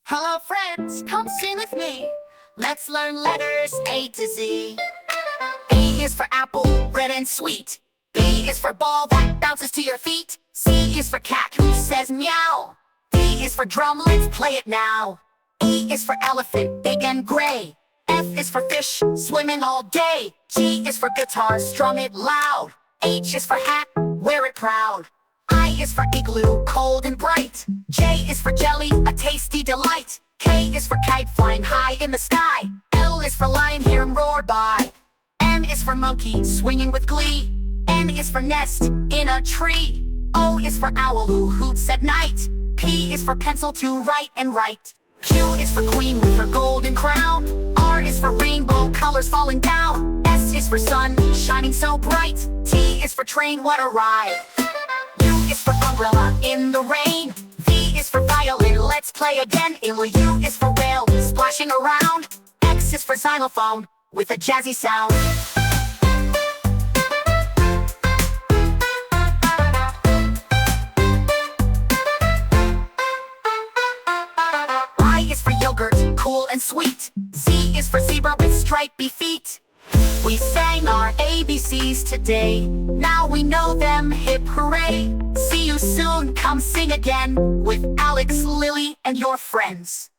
Hello friends, come sing with me. Let's learn letters A to Z. A is for apple, red and sweet. B is for ball that bounces to your feet. C is for cat who says meow. D is for drum, let's play it now. E is for elephant, big and gray. F is for fish, swimming all day. G is for guitar, strum it loud. H is for hat, wear it proud. I is for igloo, cold and bright. J is for jelly, a tasty delight. K is for kite, flying high in the sky. L is for lion, hear him roar by. M is for monkey, swinging with glee. N is for nest, in a tree. O is for owl who hoots at night. P is for pencil, to write and write. Q is for queen with her golden crown. R is for rainbow, colors falling down. S is for sun, shining so bright. T is for train, what a ride. U is for umbrella, in the rain. V is for violin, let's play again. U is for whale, splashing around. X is for xylophone, with a jazzy sound. I is for yogurt, cool and sweet. Z is for zebra with stripy feet. We sang our ABCs today. Now we know them, hip hooray. See you soon, come sing again with Alex, Lily, and your friends.